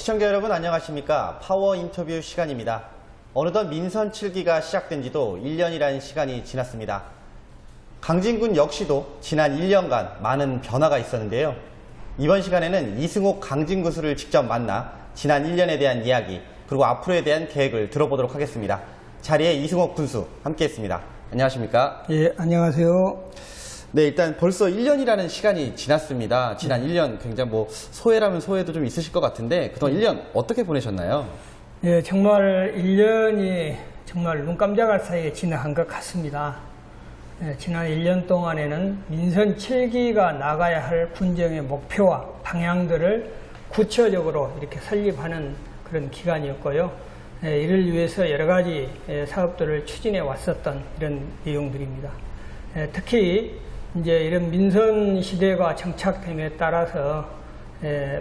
시청자 여러분 안녕하십니까? 파워 인터뷰 시간입니다. 어느덧 민선 7기가 시작된 지도 1년이라는 시간이 지났습니다. 강진군 역시도 지난 1년간 많은 변화가 있었는데요. 이번 시간에는 이승옥 강진군수를 직접 만나 지난 1년에 대한 이야기 그리고 앞으로에 대한 계획을 들어보도록 하겠습니다. 자리에 이승옥 군수 함께했습니다. 안녕하십니까? 예, 안녕하세요. 네, 일단 벌써 1년이라는 시간이 지났습니다. 지난 1년 굉장히 소회라면 소회도 좀 있으실 것 같은데 그동안 1년 어떻게 보내셨나요? 예, 정말 1년이 정말 눈 깜짝할 사이에 지나간 것 같습니다. 예, 지난 1년 동안에는 민선 7기가 나가야 할 군정의 목표와 방향들을 구체적으로 이렇게 설립하는 그런 기간이었고요. 예, 이를 위해서 여러 가지 사업들을 추진해 왔었던 이런 내용들입니다. 예, 특히 이제 이런 민선 시대가 정착됨에 따라서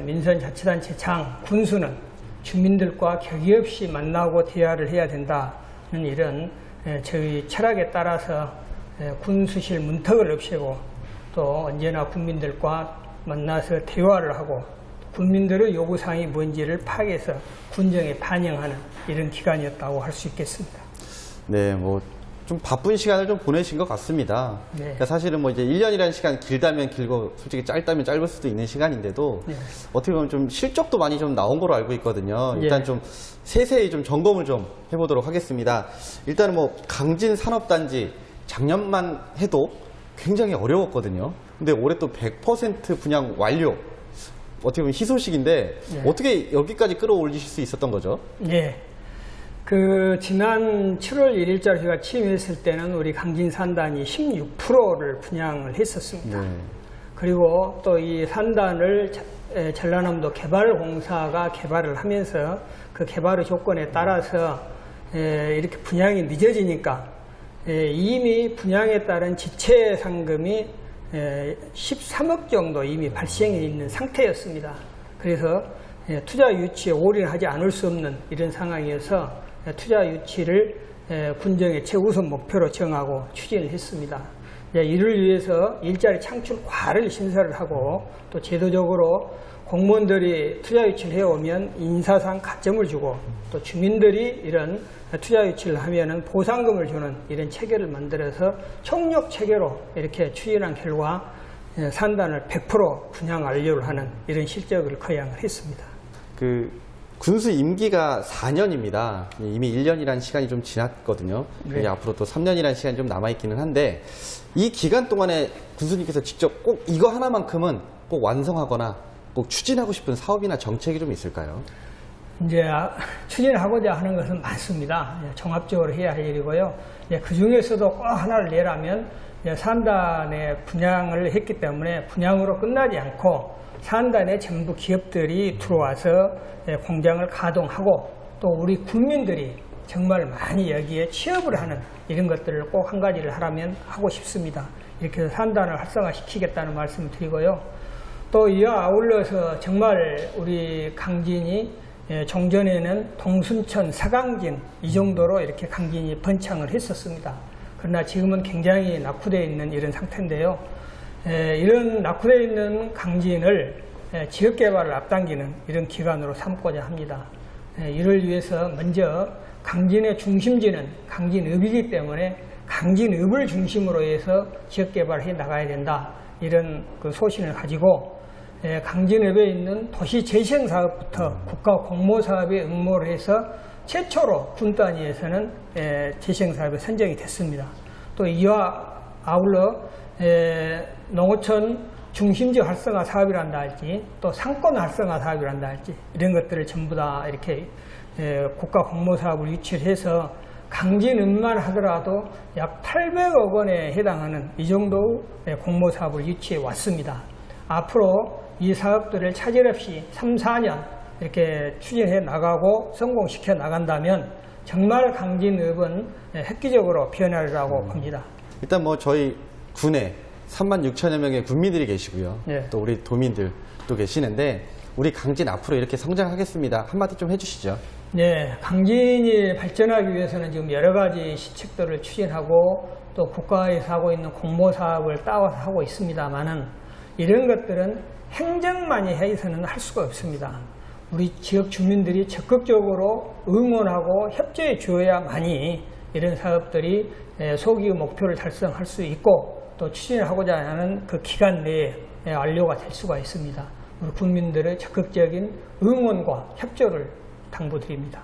민선자치단체 장, 군수는 주민들과 격의 없이 만나고 대화를 해야 된다는 이런 저희 철학에 따라서 군수실 문턱을 없애고 또 언제나 국민들과 만나서 대화를 하고 국민들의 요구사항이 뭔지를 파악해서 군정에 반영하는 이런 기간이었다고 할 수 있겠습니다. 네, 좀 바쁜 시간을 좀 보내신 것 같습니다. 네. 그러니까 사실은 이제 1년이라는 시간 길다면 길고 솔직히 짧다면 짧을 수도 있는 시간인데도 네. 어떻게 보면 좀 실적도 많이 좀 나온 걸로 알고 있거든요. 일단 예. 좀 세세히 좀 점검을 좀 해보도록 하겠습니다. 일단은 강진 산업단지 작년만 해도 굉장히 어려웠거든요. 근데 올해 또 100% 분양 완료. 어떻게 보면 희소식인데 예. 어떻게 여기까지 끌어올리실 수 있었던 거죠? 예. 지난 7월 1일자로 제가 취임했을 때는 우리 강진 산단이 16%를 분양을 했었습니다. 네. 그리고 또 이 산단을 전라남도 개발공사가 개발을 하면서 그 개발의 조건에 따라서 이렇게 분양이 늦어지니까 이미 분양에 따른 지체 상금이 13억 정도 이미 발생해 있는 상태였습니다. 그래서 투자 유치에 올인하지 않을 수 없는 이런 상황이어서 투자 유치를 군정의 최우선 목표로 정하고 추진을 했습니다. 이를 위해서 일자리 창출 과를 신설을 하고 또 제도적으로 공무원들이 투자 유치를 해오면 인사상 가점을 주고 또 주민들이 이런 투자 유치를 하면은 보상금을 주는 이런 체계를 만들어서 총력 체계로 이렇게 추진한 결과 산단을 100% 분양 완료를 하는 이런 실적을 거양을 했습니다. 군수 임기가 4년입니다. 이미 1년이라는 시간이 좀 지났거든요. 네. 앞으로 또 3년이라는 시간이 좀 남아있기는 한데 이 기간 동안에 군수님께서 직접 꼭 이거 하나만큼은 꼭 완성하거나 꼭 추진하고 싶은 사업이나 정책이 좀 있을까요? 이제 추진하고자 하는 것은 많습니다. 종합적으로 해야 할 일이고요. 그 중에서도 꼭 하나를 내라면 산단에 분양을 했기 때문에 분양으로 끝나지 않고 산단에 전부 기업들이 들어와서 공장을 가동하고 또 우리 국민들이 정말 많이 여기에 취업을 하는 이런 것들을 꼭 한 가지를 하라면 하고 싶습니다. 이렇게 해서 산단을 활성화시키겠다는 말씀을 드리고요. 또 이와 아울러서 정말 우리 강진이 종전에는 동순천, 서강진 이 정도로 이렇게 강진이 번창을 했었습니다. 그러나 지금은 굉장히 낙후되어 있는 이런 상태인데요. 이런 낙후되어 있는 강진을 지역개발을 앞당기는 이런 기간으로 삼고자 합니다. 이를 위해서 먼저 강진의 중심지는 강진읍이기 때문에 강진읍을 중심으로 해서 지역개발을 해 나가야 된다. 이런 소신을 가지고 강진읍에 있는 도시재생사업부터 국가공모사업에 응모를 해서 최초로 군 단위에서는 재생사업에 선정이 됐습니다. 또 이와 아울러 농어촌 중심지 활성화 사업이란다 할지 또 상권 활성화 사업이란다 할지 이런 것들을 전부 다 이렇게 국가 공모사업을 유치를 해서 강진읍만 하더라도 약 800억 원에 해당하는 이 정도 공모사업을 유치해 왔습니다. 앞으로 이 사업들을 차질 없이 3, 4년 이렇게 추진해 나가고 성공시켜 나간다면 정말 강진읍은 획기적으로 변화리라고 봅니다. 일단 저희 군에 36,000여 명의 군민들이 계시고요. 네. 또 우리 도민들도 계시는데 우리 강진 앞으로 이렇게 성장하겠습니다. 한마디 좀 해주시죠. 네, 강진이 발전하기 위해서는 지금 여러 가지 시책들을 추진하고 또 국가에서 하고 있는 공모사업을 따와서 하고 있습니다만은 이런 것들은 행정만이 해서는 할 수가 없습니다. 우리 지역 주민들이 적극적으로 응원하고 협조해 주어야만이 이런 사업들이 소기 목표를 달성할 수 있고 또 추진하고자 하는 그 기간 내에 완료가 될 수가 있습니다. 우리 국민들의 적극적인 응원과 협조를 당부드립니다.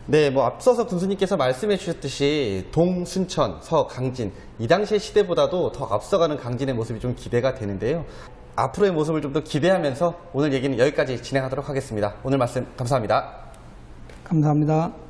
네, 앞서서 군수님께서 말씀해 주셨듯이 동, 순천, 서, 강진 이 당시의 시대보다도 더 앞서가는 강진의 모습이 좀 기대가 되는데요. 앞으로의 모습을 좀 더 기대하면서 오늘 얘기는 여기까지 진행하도록 하겠습니다. 오늘 말씀 감사합니다. 감사합니다.